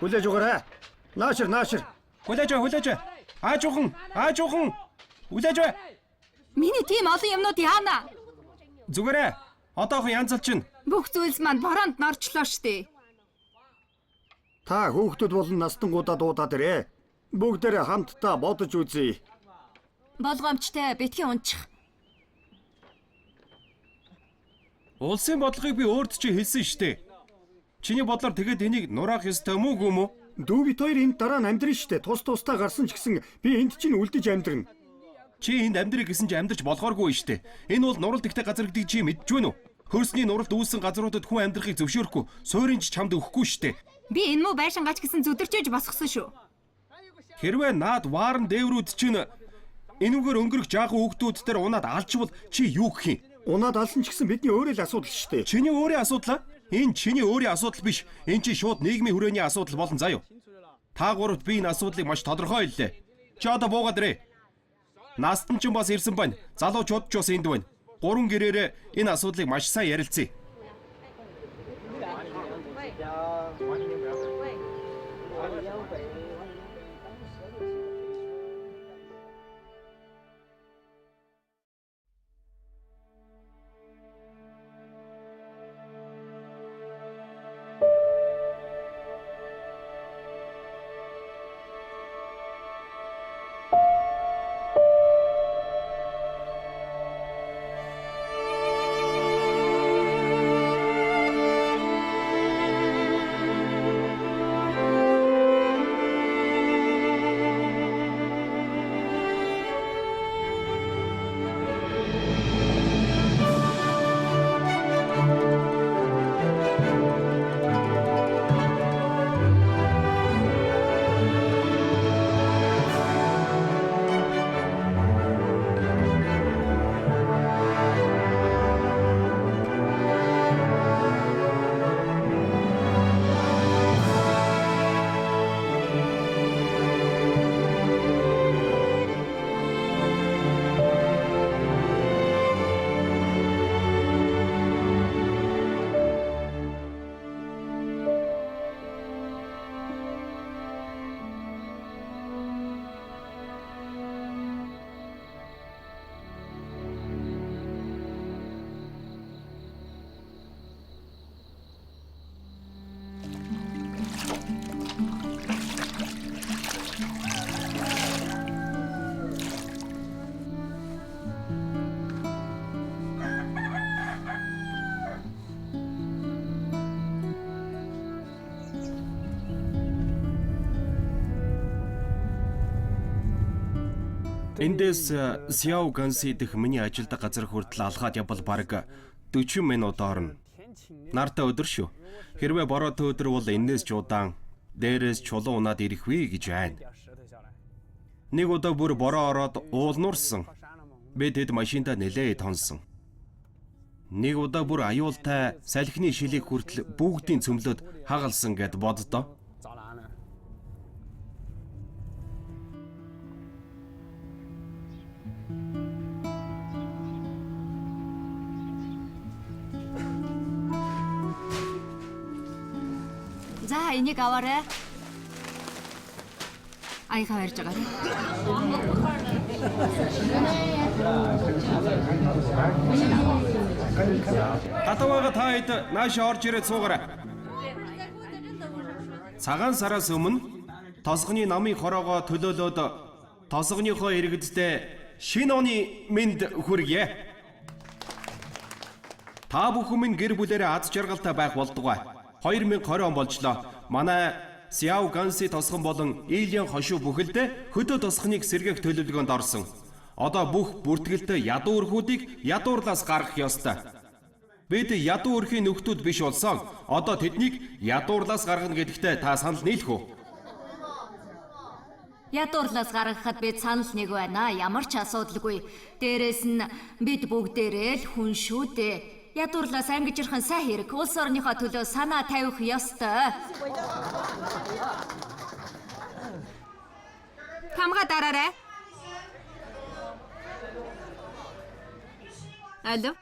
Хүлээж өгөөрэй. Наашир. Хүлээж. Аажуухан. Хүлээж бай. Миний тийм олон юмнууд яана? Зүгээрээ. Одоохон янзалчин. Бүх зүйлс манд бороонд норчлоо штэ. Та хүүхдүүд болон настангуудаа дуудаад ирээ. Бүгдээрээ хамтдаа бодож үзье. Болгоомжтой битгий унчих. Улсын бодлогыг би өөрт чи хэлсэн штэ. Чиний бодлоор тэгээд энийг нураах ёстой мүү гүм үү? Дүү бит хоёр энд дараа нь амьдрын штэ. Тусдаа гарсан ч гэсэн би энд чинь үлдэж амьдрна. Чи энд амьдрыг гэсэн чи амьдрч болохооргүй штэ. Энэ бол нуралт ихтэй газар гэдгийг чи мэдж байна уу? Хөрсний нуралт үүссэн газруудад хүн амьдрахыг зөвшөөрөхгүй, суурин ч чамд өгөхгүй штэ. Би энэ муу байшин гач гэсэн зүдэрчээж босгосон шүү. Хэрвээ наад ваарн дээврүүд чинь энүүгээр өнгөрөх жаахан хүүхдүүдээр унаад алжвал чи юу гэх юм? Унаад алсан ч гэсэн бидний өөрөө л асуудал штэ. Чиний өөрийн асуудал? Энэ чиний өөрийн асуудал биш. Энэ чи шууд нийгмийн хүрээний асуудал болон заяа. Та гуравт би энэ асуудлыг маш тодорхой хэллээ. Чи одоо буугаад ирээ. Настан ч бас ирсэн байна. Залуучууд ч бас энд байна. Гурван гэрээрээ энэ асуудлыг маш сайн ярилцъя. Эндээс Сяо Ганси дэх миний ажилдаг газар хүртэл алхаад явбал бараг 40 минут орно. Нартай өдөр шүү. Хэрвээ бороотой өдөр бол энээс ч удаан, дээрээс чулуун унаад ирэх вэ гэж байна. Нэг удаа бүр бороо ороод уулнуурсан. Би тэд машиндаа нэлээд тонсон. Нэг удаа бүр аюултай салхины шилийг хүртэл бүгдийн цөмлөд хагалсан гэд боддоо. За энийг аваарай. Аяга барьж байгаарай. Хатавага та хэд наашаа орж ирээд суугаарай. Цагаан сараас өмнө тосгоны намын хороогоо төлөөлөөд тосгоныхоо иргэдтэй шинэ оны мэнд хүргье. Та бүхэн минь гэр бүлээрээ аз жаргалтай байх болдгоо. 2020 он болжлоо. Манай Сяо Ганси тосгон болон Ильян хошуу бүхэлдээ хөдөө тосгоныг сэргээх төлөвлөгөөнд орсон. Одоо бүх бүртгэлтэй ядуу өрхүүдийг ядуурлаас гаргах ёстой. Бид ядуу өрхийн нөхдүүд биш болсон. Одоо тэднийг ядуурлаас гаргана гэдэгтээ та санал нийлэх үү? Ядуурлаас гаргахад бид санал нэг байна. Ямар ч асуудалгүй. Дээрээс нь бид бүгдээрээ л хүн шүү дээ. Ядуурлаас ангижирхан сайн хэрэг. Улс орныхоо төлөө санаа тавих ёстой. Хамгаа дараарай. Алло.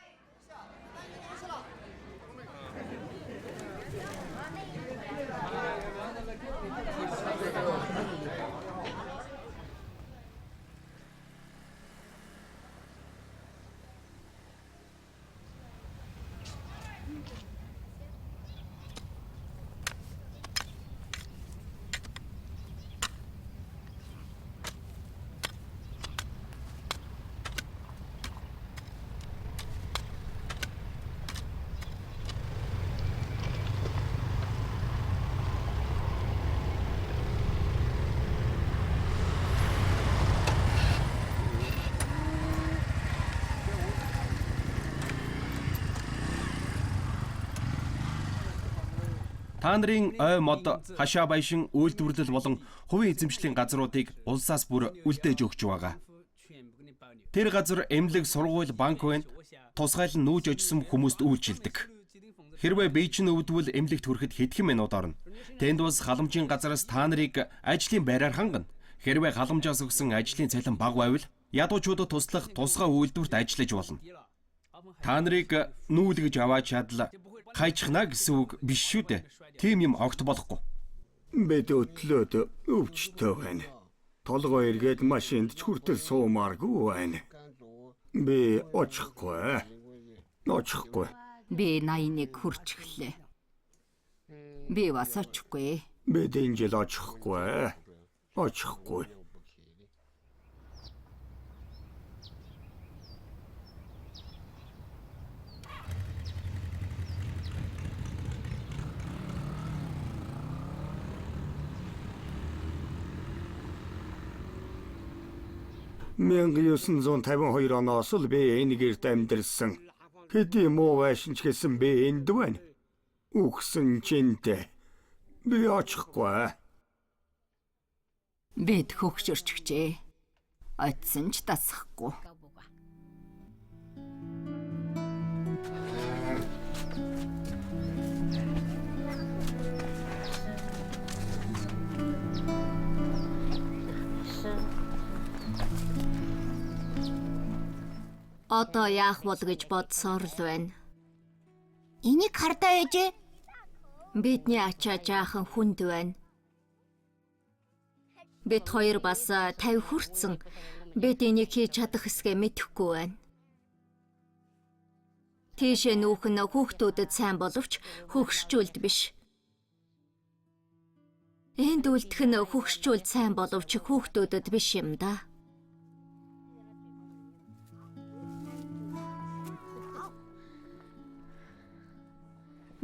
Та нарын ой мод, хашаа баяшин, үйлдвэрлэл болон хувийн эзэмшлийн газруудыг улсаас бүр үлдээж өгч байгаа. Тэр газар эмнэлэг, сургууль, банк байна. Тусгайл нь нүүж очсон хүмүүст үйлчилдэг. Хэрвээ бие чинь өвдвөл эмнэлэгт хүрэхэд хэдхэн минут орно. Тэнд бас халамжийн газараас та нарыг ажлын байраар хангана. Хэрвээ халамжаас өгсөн ажлын цалин бага байвал ядуучуудад туслах тусгай үйлдвэрт ажиллаж болно. Та нарыг нүүлгэж аваад чадал хайчхна гэсэн үг биш шүү дээ. Тийм юм огт болохгүй. Бид өтлөөд өвчтөй байна. Толгой эргээд машинд ч хүртэл суумааргүй байна. Би очихгүй. Би 81 хүрч эхлэв. Би бас очихгүй. Бид энэ жил очихгүй. (1952) оноос л би энэ гэрт амьдарсан. Хэдий муу байшин ч гэсэн би энд байна. Үхсэн чинтэй. Би очихгүй. Бид хөгшөрчихжээ. Очсон ч тасахгүй. Одоо яах бол гэж бодсоор л байна. Энийг хардаа ээжээ. Бидний ачаа жаахан хүнд байна. Бид хоёр бас 50 хүрсэн. Бид энийг хийж чадах хэсгээ мэдэхгүй байна. Тийшээ нүүх нь хүүхдүүдэд сайн боловч хөгшчүүлд биш. Энд үлдэх нь хөгшчүүлд сайн боловч хүүхдүүдэд биш юм да.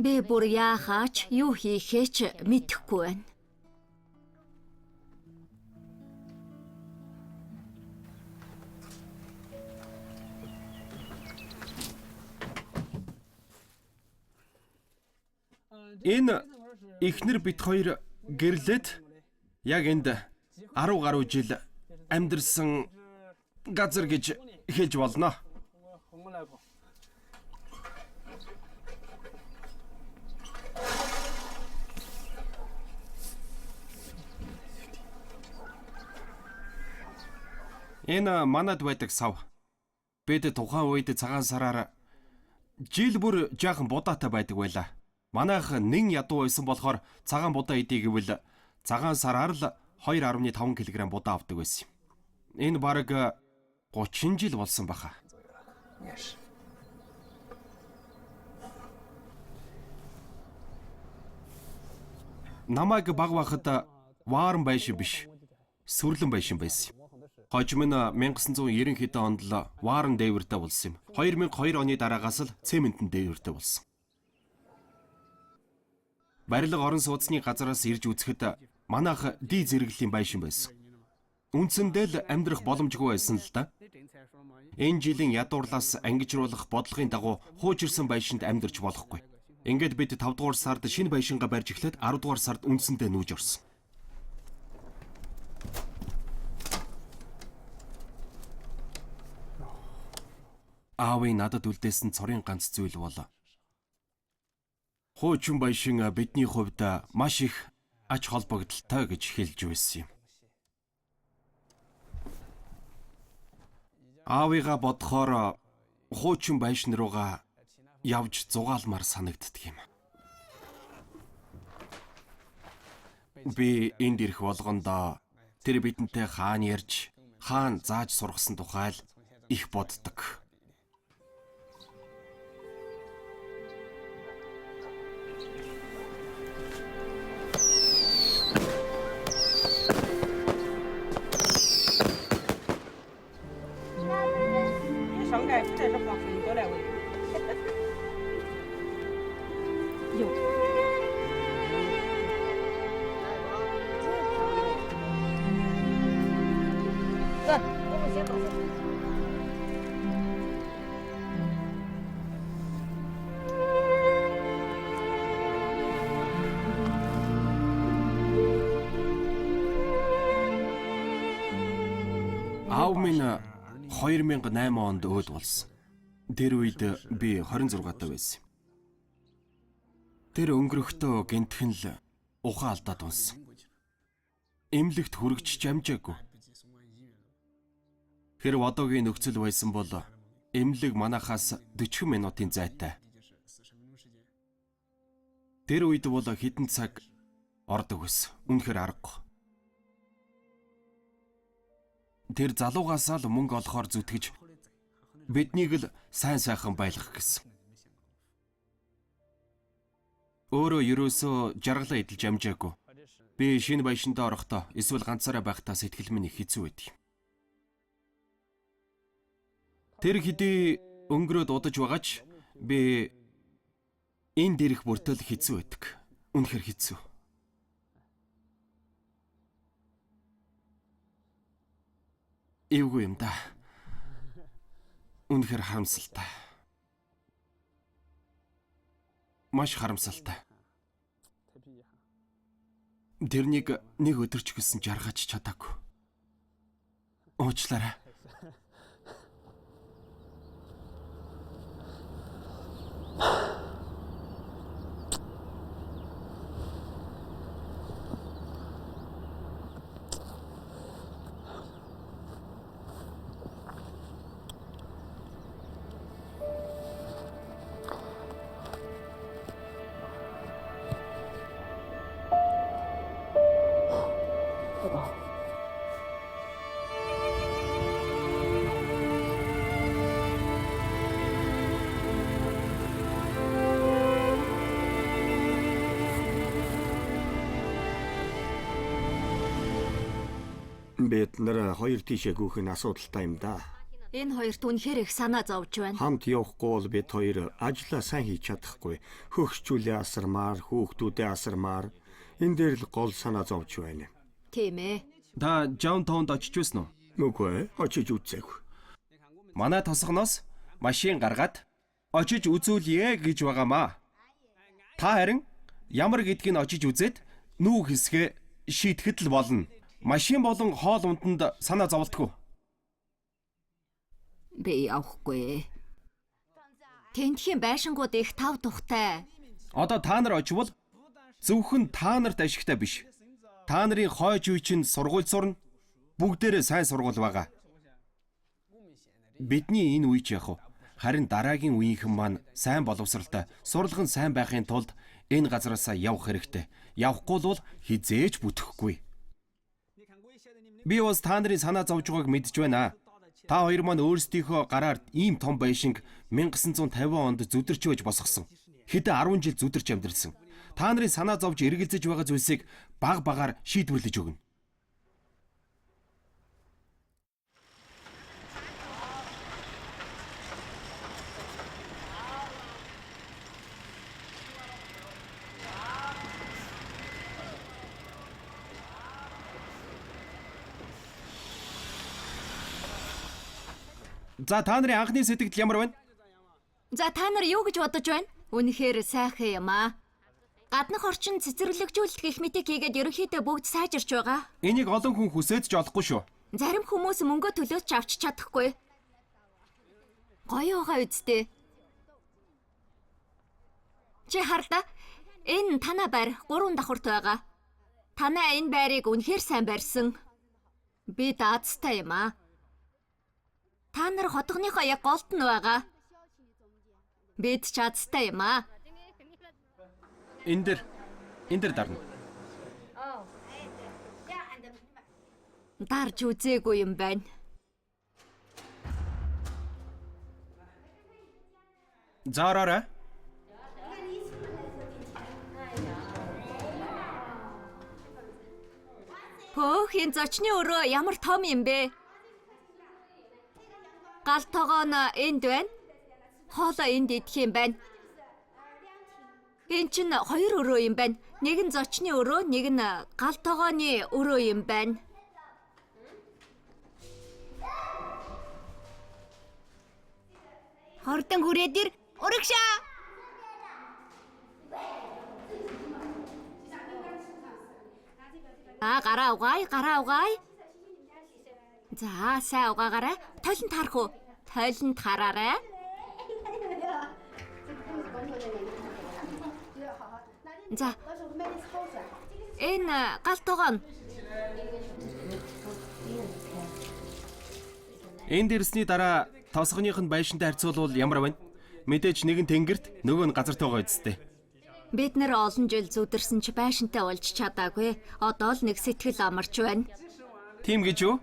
Би бүр яахаач юу хийхээ ч мэдэхгүй байна. Энэ эхнэр бит хоёр гэрлээд яг энд 10 гаруй жил амьдарсан газар гэж хэлж болно. Энэ манад байдаг сав. Бид тухайн үед цагаан сараар жил бүр жаахан будаатай байдаг байлаа. Манайх нэн ядуу байсан болохоор цагаан будаа идэх гэвэл цагаан сараар л 2.5 кг будаа авдаг байсан юм. Энэ бараг 30 жил болсон баха. Намайг баг бахад ваарн байшин биш, сүрлэн байшин байсан. Хожим нь 1990 хэдэн онд л ваарн дээвэртэй болсон юм. 2002 оны дараагаас л цементэн дээвэртэй болсон. Барилга орон сууцны газараас ирж үзэхэд манайх ди зэрэглэлийн байшин байсан. Үндсэндээ л амьдрах боломжгүй байсан л да. Энэ жилийн ядуурлаас ангижруулах бодлогын дагуу хуучирсан байшинд амьдарч болохгүй. Ингээд бид 5 дугаар сард шинэ байшингаа барьж эхлээд 10 дугаар сард үндсэндээ нүүж орсон. Аавын надад үлдээсэн цорын ганц зүйл бол хуучин байшин бидний хувьд маш их ач холбогдолтой гэж хэлж байсан юм. Аавыгаа бодохоор хуучин байшин руугаа явж зугаалмаар санагддаг юм. Би энд ирэх болгондоо тэр бидэнтэй хаан ярьж, хаан зааж сургасан тухай л их боддог. Аав минь 2008 онд өөд болсон. Тэр үед би 26 таа байсан. Тэр өнгөрөхдөө гэнтхэн л ухаан алдаад унсан. Эмнэлэгт хүрэгч амжаагүй. Хэрв одоогийн нөхцөл байсан бол эмнэлэг манахаас 40 минутын зайтай. Тэр үед бол хэдэн цаг ордог байсан. Үнэхээр аргагүй. Тэр залуугаасаа л мөнгө олохоор зүтгэж биднийг л сайн сайхан байлгах гэсэн. Өөрөө ерөөсөө жаргалаа эдэлж амжаагүй. Би шинэ баяшинтаа орохдоо эсвэл ганцаараа байхдаа сэтгэл минь их хэцүү байд. Тэр хэдий өнгөрөөд удаж байгаач би энэ дээрх бүртэл хэцүү байдаг. Үнэхээр хэцүү. Эвгүй юм да. Үнэхээр харамсалтай. Маш харамсалтай. Тэрнийг нэг өдөр ч гэсэн жаргаж чадаагүй. Уучлаарай. Бид нар хоёр тийшээ гүйх нь асуудалтай юм да. Энэ хоёрт үнэхээр их санаа зовж байна. Хамт явахгүй бол бид хоёр ажлаа сайн хийж чадахгүй. Хөгшчүүлээ асармаар, хүүхдүүдээ асармаар. Энэ дээр л гол санаа зовж байна. Тийм ээ. Та Жаунтаунд очиж байсан уу? Үгүй, очиж үзээгүй. Манай тосгоноос машин гаргаад очиж үзүүлье гэж байгаамаа. Та харин ямар гэдгийг очиж үзээд нүүх хэсгээ шийтгэхэд л болно. Машин болон хоол унтанд санаа зовлтгүй. Би явахгүй. Тентхийн байшингууд их тав тухтай. Одоо та нар очивол зөвхөн та нарт ашигтай биш. Та нарын хойч үе чинь сургууль сурна. Бүгдээрээ сайн сургууль байгаа. Бидний энэ үе ч яг уу. Харин дараагийн үеийнхэн маань сайн боловсралтай, сурлагын сайн байхын тулд энэ газараасаа явах хэрэгтэй. Явахгүй бол хизээж бүтэхгүй. Би бас та нарын санаа зовж байгааг мэдж байна. Та хоёр маань өөрсдийнхөө гараар ийм том байшинг 1950 онд зүдэрч байж босгосон. Хэдэн 10 жил зүдэрч амьдэрсэн. Та нарын санаа зовж эргэлзэж байгаа зүйлсийг баг багаар шийдвэрлэж өгнө. За та нарын анхны сэтгэл ямар байна? За та нар юу гэж бодож байна? Үнэхээр сайхан юм аа. Гаднах орчин цэцэрлэгжүүлэлт гэх мэтийг хийгээд ерөнхийдөө бүгд сайжирч байгаа. Энийг олон хүн хүсэж ч олохгүй шүү. Зарим хүмүүс мөнгө төлөөч авч чадахгүй. Гоё байгаа үсттэй. Чи харлаа. Энэ танаа байр 3 давхурт байгаа. Танаа энэ байрыг үнэхээр сайн барьсан. Би даацтай юм аа. Та нар хотгоныхоо яг голд нь байгаа. Бид ч азтай юм аа. Энд дэр дарна. Дарж үзээгүй юм байна. Заараарай. Хөөх, энэ зочны өрөө ямар том юм бэ? Гал тогоо нь энд байна. Хоолоо энд идэх юм байна. Энэ чинь 2 өрөө юм байна. Нэг нь зочны өрөө, нэг нь гал тогооны өрөө юм байна. Хордон хүрээд ир, урагшаа. Гараа угаая. За, сайн угаагаарай. Тойлонд харах уу? Тойлонд хараарай. За. Энэ галт тогоо. Энд ирсний дараа тосгоных нь байшинтай харьцуулбал ямар байна? Мэдээж нэг нь тэнгэрт, нөгөө нь газар тоогоо эзтэй. Бид нэр олон жил зүдэрсэн ч байшинтай уулж чадаагүй. Одоо л нэг сэтгэл амарч байна. Тийм гэж юу?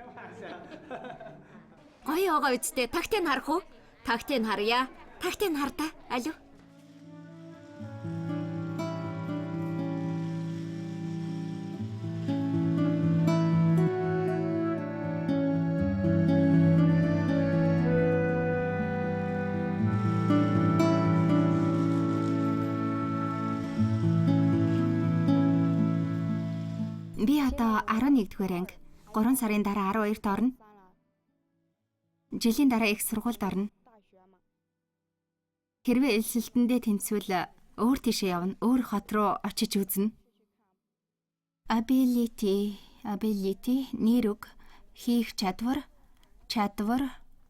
Гоё байгаа үсттэй. Тагтыг харах уу? Тагтыг харъя. Тагтыг хардаа. Алуу. Би одоо 11-р анги. 3 сарын дараа 12-т орно. Жилийн дараа их сургуульд орно. Хэрвээ элсэлтэндээ тэнцвэл өөр тийшээ явна. Өөр хот руу очиж үзнэ. Ability нэр үг, хийх чадвар,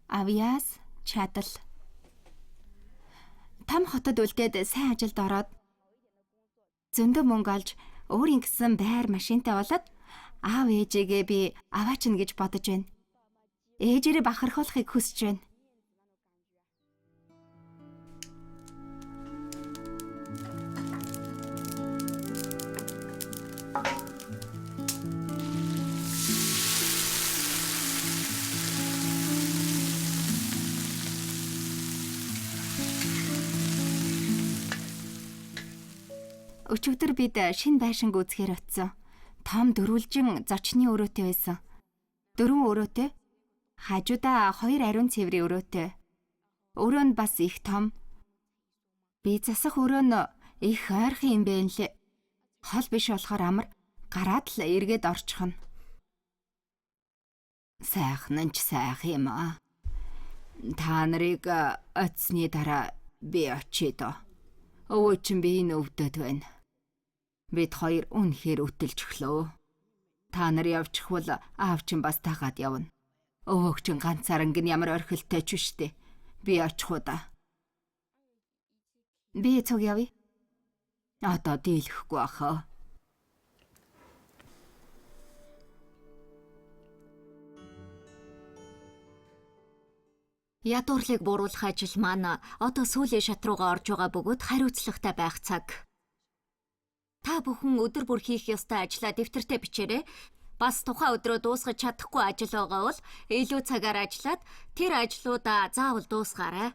авьяас, чадал. Том хотод үлдээд сайн ажилд ороод зөндөө мөнгө олж өөрийн гэсэн байр машинтай болоод аав ээжигээ би аваачна гэж бодож байна. Ээжээрээ бахархуулахыг хүсэж байна. Өчигдөр бид шинэ байшинг үзэхээр очсон. Том дөрвөлжин зочны өрөөтэй байсан. 4 өрөөтэй. Хажуудаа 2 ариун цэврийн өрөөтэй. Өрөө нь бас их том. Би засах өрөө нь их ойрхон юм байна лээ. Хол биш болохоор амар гараад л эргээд орчихно. Сайхан нь ч сайхан юм аа. Та нарыг оцсны дараа би очие доо. Өвөө чинь би энэ өвдөд байна. Бид хоёр үнэхээр өтөлж өглөө. Та нар явчихвал аав чинь бас дагаад явна. Өвөг чинь ганцаараа гин ямар орхилтой ч үштэй. Би очихуу да. Би цог явъя. Одоо дийлэхгүй ахаа. Ядуурлыг бууруулах ажил маань одоо сүүлийн шат руугаа орж байгаа бөгөөд хариуцлагатай байх цаг. Та бүхэн өдөр бүр хийх ёстой ажлаа дэвтэртээ бичээрэй. Бас тухайн өдрөө дуусгаж чадахгүй ажил байгаа бол илүү цагаар ажиллаад тэр ажлуудаа заавал дуусгаарай.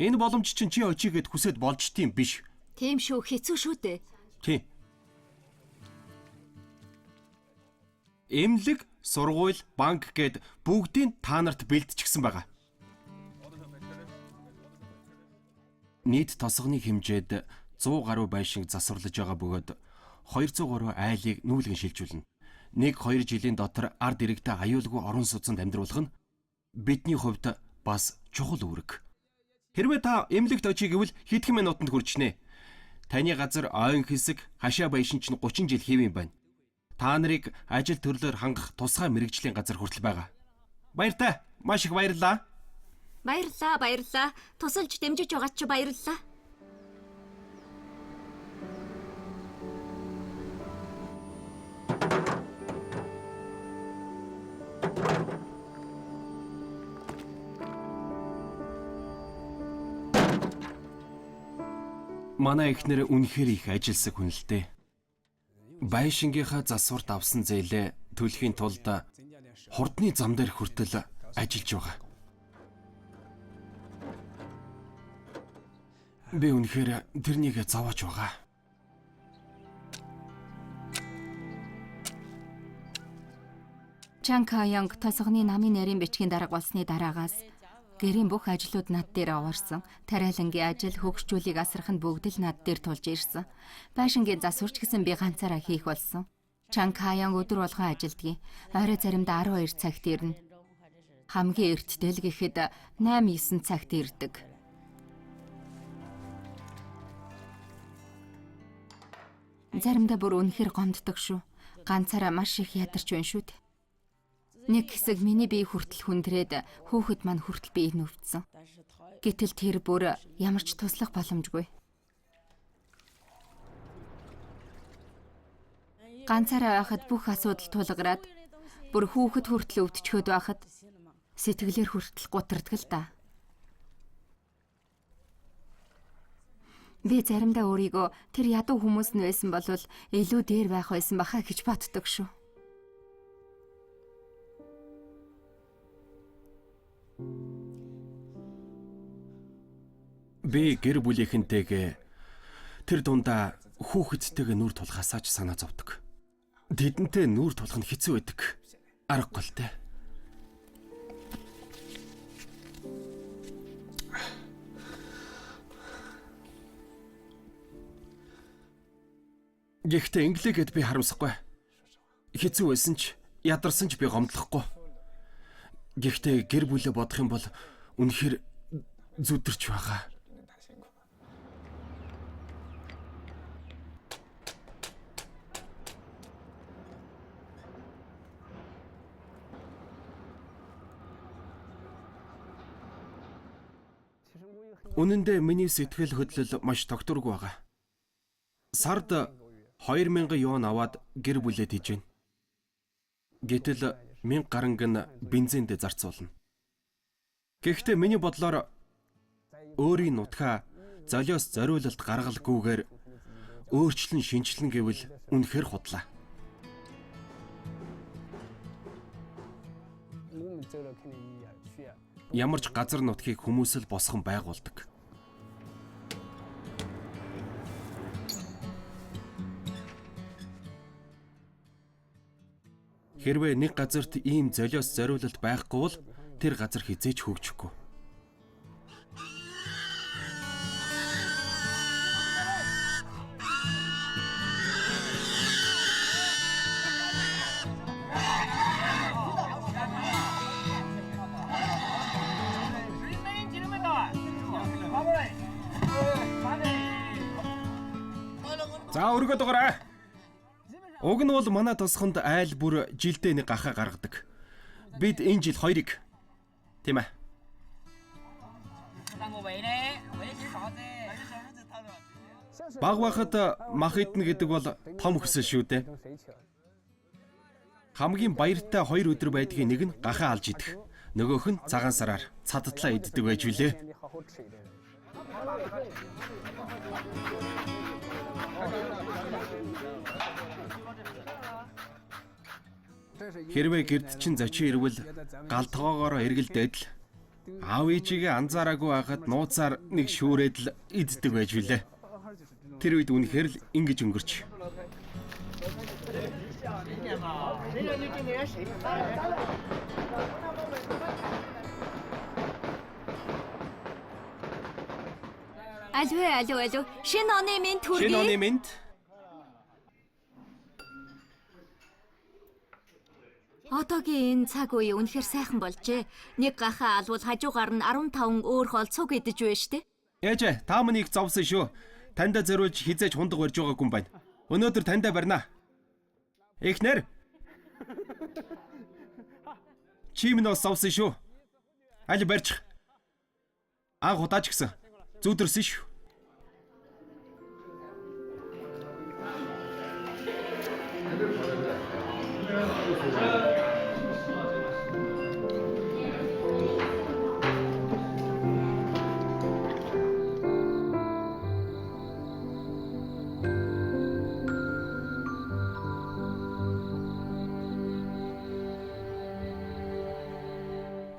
Энэ боломж чинь чи очигээд хүсэд болж тийм биш. Тийм шүү, хэцүү шүү дээ. Тийм. Эмнэлэг, сургууль, банк гээд бүгдийг та нарт бэлдчихсэн байгаа. Нийт тосгоны хэмжээд 100 гаруй байшинг засварлаж байгаа бөгөөд 200 гаруй айлыг нүүлгэн шилжүүлнэ. 1-2 жилийн дотор ард иргэдэд аюулгүй орон сууцнд амьдруулах нь бидний хувьд бас чухал үүрэг. Хэрвээ та эмнэлэгт очие гэвэл хэдхэн минутанд хүрчнэ. Таны газар ойн хэсэг хашаа байшин чинь 30 жил хэвэн байна. Та нарыг ажил төрлөөр хангах тусгай мэргэжлийн газар хүртэл байгаа. Баяртай. Маш их баярлалаа. Баярлалаа. Тусалж дэмжиж байгаа чи баярлалаа. Манай эхнэр үнэхээр их ажилсаг хүн л дээ. Байшингийнхаа засварт авсан зээлээ төлөхийн тулд хурдны зам дээр хүртэл ажиллаж байгаа. Би үнэхээр тэрнийг зовоож байгаа. Чан Каянг тосгоны намын нарийн бичгийн дарга болсны дараагаас гэрийн бүх ажлууд над дээр овоорсон. Тариалангийн ажил, хөгшчүүлийг асрах нь бүгд л над дээр тулж ирсэн. Байшингийн засварч гэсэн би ганцаараа хийх болсон. Чан Каянг өдөр болгон ажилдгийг. Орой заримдаа 12 цагт ирнэ. Хамгийн эртдэл гэхэд 8-9 цагт ирдэг. Заримдаа бүр үнэхээр гомддог шүү. Ганцаараа маш их ядарч байна шүү дээ. Нэг хэсэг миний бие хүртэл хүндрээд хөөхд маань хүртэл биеийг нүвдсэн. Гэтэл тэр бүр ямар ч туслах боломжгүй. Ганцаараа байхад бүх асуудал тулгараад бүр хүүхэд хүртэл өвдчихөд байхад сэтгэлээр хүртэл гутардаг л да. Би заримдаа өөрийгөө тэр ядуу хүмүүс нь байсан бол илүү дээр байх байсан баха гэж боддог шүү. Би гэр бүлийнхэнтэйгээ тэр дундаа хүүхэдтэйгээ нүр тулахасаа ч санаа зовдөг. Тэдэнтэй нүр тулах нь хэцүү байдаг. Аргагүй л дээ. Гэхдээ инглигээд би харамсахгүй. Хэцүү байсан ч ядарсан ч би гомдлохгүй. Гэхдээ гэр бүлээ бодох юм бол үнэхээр зүдэрч байгаа. Үнэндээ миний сэтгэл хөдлөл маш тогтворгүй байгаа. Сард 2000 юан аваад гэр бүлээ хийж байна. Гэтэл 1000 гаранг нь бензинд зарцуулна. Гэхдээ миний бодлоор өөрийн нутгаа золиос зориулалт гаргалгүйгээр өөрчлөн шинжилнэ гэвэл үнэхээр худлаа. Ямар ч газар нутгийг хүмүүс л босгон байгуулдаг. Хэрвээ нэг газарт ийм золиос зориулалт байхгүй бол тэр газар хизээч хөгжихгүй. За өргөд дугаарай. Уг нь бол манай тосхонд айл бүр жилдээ нэг гахаа гаргадаг. Бид энэ жил 2-ыг. Тийм ээ. Баг бахад мах идэнэ гэдэг бол том хүсэл шүү дээ. Хамгийн баяртай 2 өдөр байдгийн нэг нь гахаа алж идэх. Нөгөөх нь цагаан сараар цадтлаа иддэг байж үлээ. Хэрвээ гэрд чинь зочин ирвэл галтгоогоороо эргэлдээд л аав ээжигээ анзаараагүй байхад нууцаар нэг шүүрээд л иддэг байж билээ. Тэр үед үнэхээр л ингэж өнгөрч. Алуу. Шинэ оны минь түргий. Шинэ оны минь. Одоогийн энэ цаг үе үнэхээр сайхан болжээ. Нэг гахаа алвал хажуугаар нь 15 өөр хоол цуг идэж байна штэ. Ээж, та mëнийг зовсон шүү. Таньда зориулж хизээж хундаг барьж байгаагүй юм байна. Өнөөдөр таньда барина. Эхнэр. Чи минь зовсон шүү. Аль барьчих. Анх удаач гисэн. Зүдэрсэн шүү.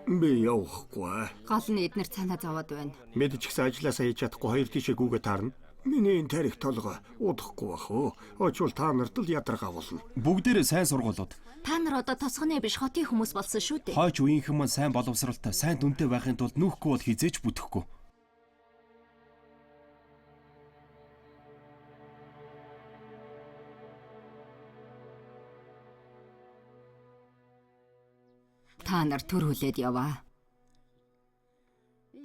Би явахгүй. Гол нь эднэр цаанаа зовоод байна. Мэдчих гэсэн ажилласаа хийж чадахгүй хоёр тишээ гүгээ таарна. Миний энэ тарих толгой удахгүй бах уу. Очвол та нарт л ядаргаа болно. Бүгдээрээ сайн сургуулиуд. Та нар одоо тосгоны биш хотын хүмүүс болсон шүү дээ. Хойч үеийнхэн маань сайн боловсралтай, сайн дүнтэй байхын тулд нүүхгүй бол хизээж бүтэхгүй. Та нар төрүүлээд яваа.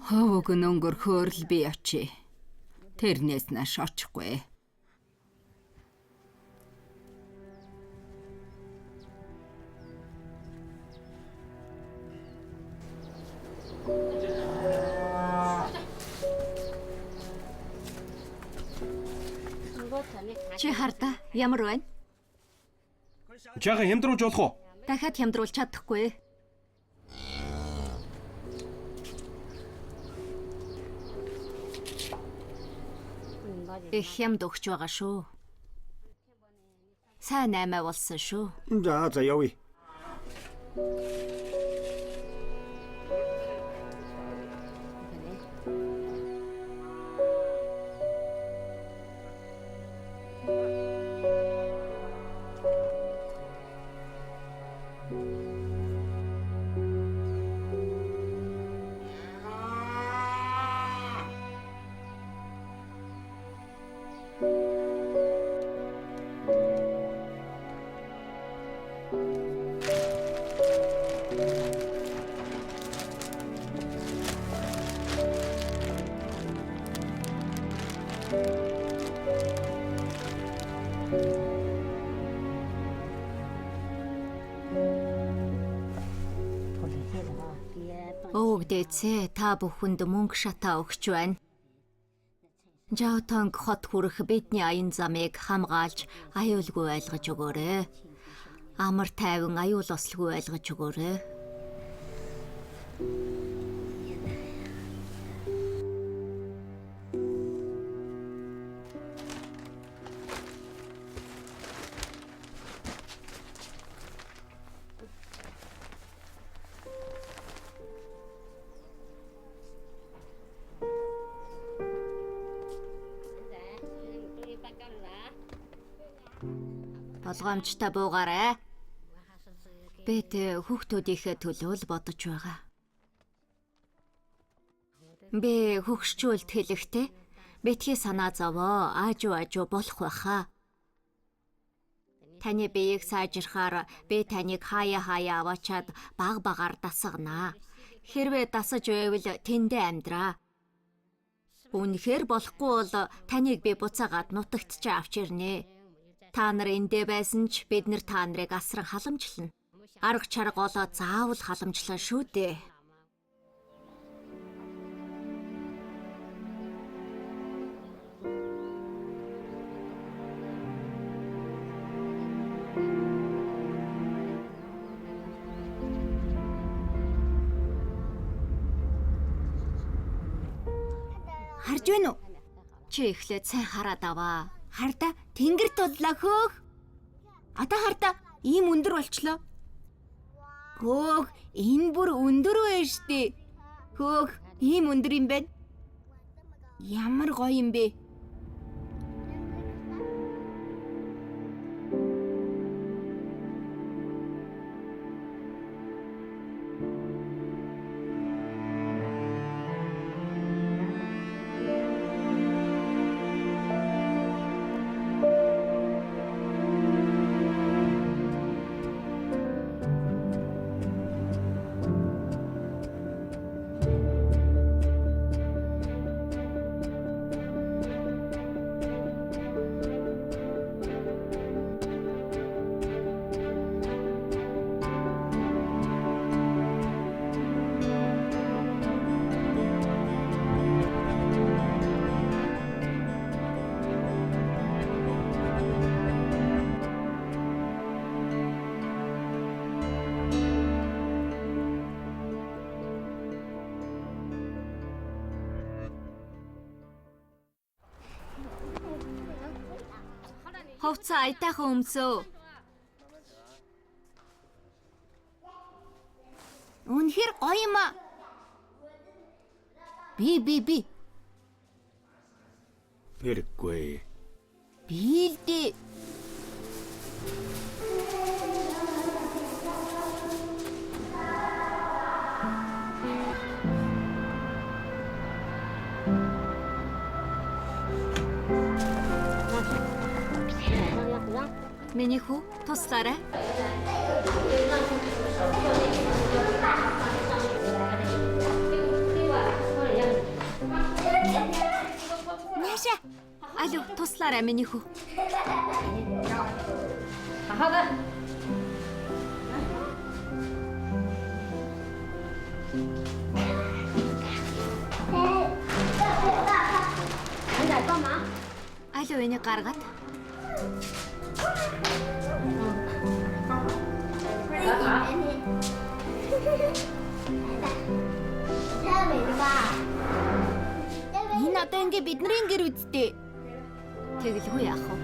Ховог нь өнгөрөхөөр л би очие. Тэрнээс нааш очихгүй. Чи хардаа ямар байна? Чаага хямдруулж болох уу? Дахиад хямдруулж чадахгүй. Их хямд өгч байгаа шүү. Сайн наймаа болсон шүү. За явъя. Өвгдээцээ та бүхэнд мөнгө шатаа өгч байна. Жаотонг хот хүрэх бидний аян замыг хамгаалж аюулгүй байлгаж өгөөрэй. Амар тайван аюул ослгүй байлгаж өгөөрэй. Болгоомжтой буугаарай. Бид хүүхдүүдийнхээ төлөө л бодож байгаа. Би хөгшчүүлд хэлэхдээ битгий санаа зовоо аажуу болох байхаа. Таны биеийг сайжрахаар би таныг хаяа аваачаад багаар дасгана. Хэрвээ дасаж байвал тэндээ амьдраа. Үнэхээр болохгүй бол таныг би буцаагаад нутагт ч авч ирнэ. Та нар эндээ байсан ч бид нар та нарыг асран халамжлана. Арга чарга олоо заавал халамжлаа шүү дээ. Харж байна уу? Чи эхлээд сайн хараад аваа. Хардаа тэнгэрт боллоо хөөх. Одоо хардаа ийм өндөр болчлоо. Хөөх, энэ бүр өндөр байна штэ. Хөөх, ийм өндөр юм байна. Ямар гоё юм бэ? Хувцас аятайхан өмсөө. Үнэхээр гоё юм аа. Би. Хэрэггүй. Би л дээ. Миний хүү туслаарай. Няша. Алло, туслаарай миний хүү. Алуу энийг гаргаад. Энэ одоо ингээ бидний гэр үсттэй. Тэгэлгүй яах вэ?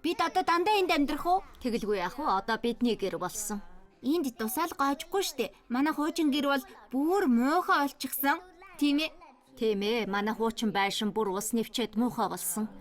Бид одоо дандаа энд амьдрах уу? Тэгэлгүй яах вэ? Одоо бидний гэр болсон. Энд тусаал гоожгүй штэ. Манай хуучин гэр бол бүр муухай олчихсан. Тийм ээ. Тийм ээ, манай хуучин байшин бүр ус нэвчээд муухай болсон.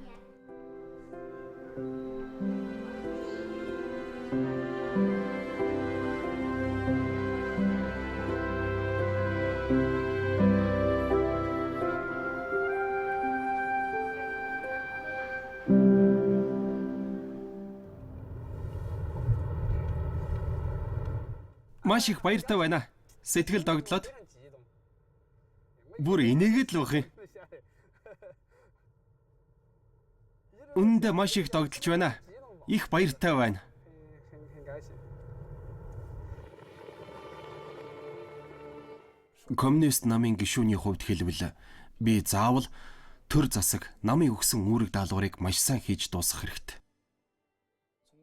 Маш их баяртай байна. Сэтгэл догдлоод. Бүр инээгээд л байх юм. Үндэ маш их догдолж байна. Их баяртай байна. Коммунист намын гишүүний хувьд хэлбэл би заавал төр засаг намын өгсөн үүрэг даалгаврыг маш сайн хийж дуусгах хэрэгтэй.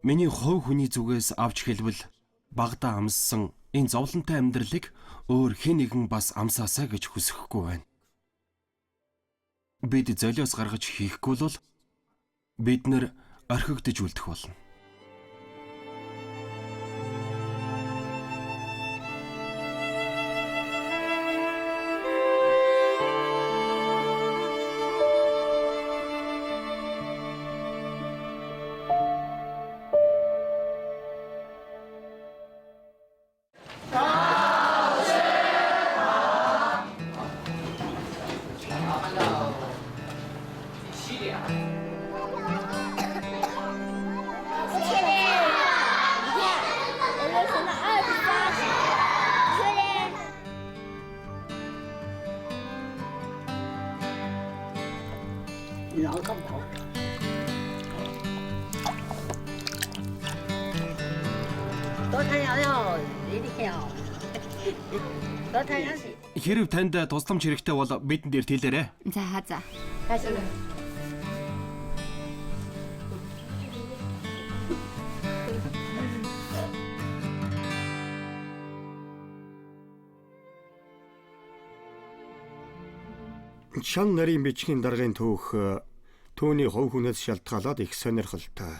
Миний хувь хүний зүгээс авч хэлбэл багада амссан энэ зовлонтой амьдралыг өөр хэн нэгэн бас амсаасаа гэж хүсэхгүй байна. Бид золиос гаргаж хийхгүй бол бид нэр орхигдож үлдэх болно. Хэрв танд тусламж хэрэгтэй бол бидэнд иртэлээрэй. За. Шан нарийн бичгийн даргын түүх түүний хувь хүнээс шалтгаалаад их сонирхолтой.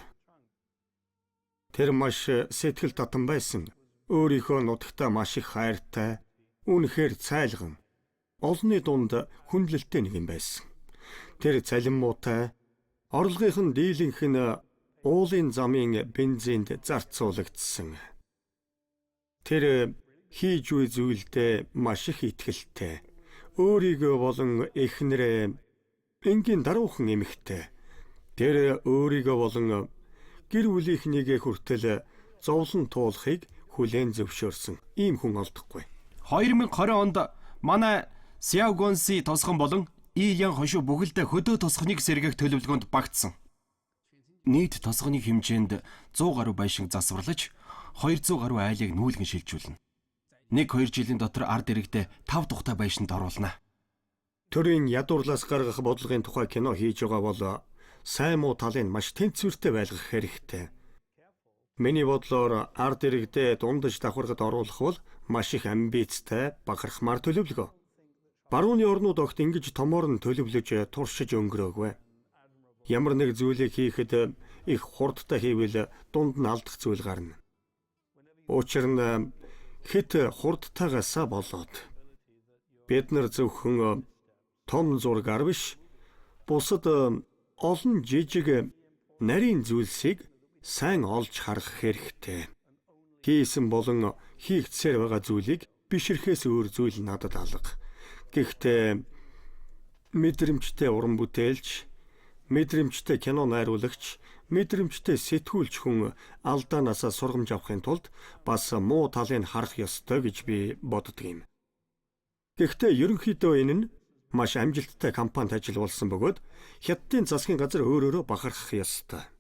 Тэр маш сэтгэл татан байсан. Өөрийнхөө нутагтаа маш их хайртай, үнэхээр цайлган, олонний дунд хүндлэлтэй нэг юм байсан. Тэр цалин муутай, орлогын дийлэнх нь уулын замын бензинд зарцуулагдсан. Тэр хийж үе зүйлдээ маш их итгэлтэй. Өөрийгөө болон эхнэрээ энгийн даруухан эмэгтэй. Тэр өөрийгөө болон гэр бүлийнхнийгээ хүртэл зовлон туулахыг хүлээн зөвшөөрсөн. Ийм хүн олдохгүй. 2020 онд манай Сяогонси тосгон болон Иян хошуу бүгэлдээ хөдөө тосгоныг сэргээх төлөвлөгөөнд багтсан. Нийт тосгоны хэмжээнд 100 гаруй байшин засварлаж 200 гаруй айлыг нүүлгэн шилжүүлнэ. 1-2 жилийн дотор ард иргэдээ 5 тухтай байшинд оруулна. Төрийн ядуурлаас гаргах бодлогын тухай кино хийж байгаа бол сайн муу талыг маш тэнцвэртэй байлгах хэрэгтэй. Миний бодлоор ард иргэдээ дундаж давхаргад оруулах бол маш их амбицтай бахархмаар төлөвлөгөө. Барууны орнууд огт ингэж томоор нь төлөвлөж туршиж өнгөрөөгүй. Ямар нэг зүйлийг хийхэд их хурдтай хийвэл дунд нь алдах зүйл гарна. Учир нь хит хурдтайгаасаа болоод бид нар зөвхөн том зургаар биш, бусад олон жижиг нарийн зүйлсийг сайн олж харах хэрэгтэй. Хийсэн болон хийгдсээр байгаа зүйлийг бишрэхээс өөр зүйл надад алга. Гэхдээ мэдрэмжтэй уран бүтээлч, мэдрэмжтэй кино найруулагч, мэдрэмжтэй сэтгүүлч хүн алдаанаасаа сургамж авахын тулд бас муу талыг харах ёстой гэж би боддог юм. Гэхдээ ерөнхийдөө энэ нь маш амжилттай компанид ажилласан бөгөөд хятадын засгийн газар өөрөөрөө бахархах ёстой.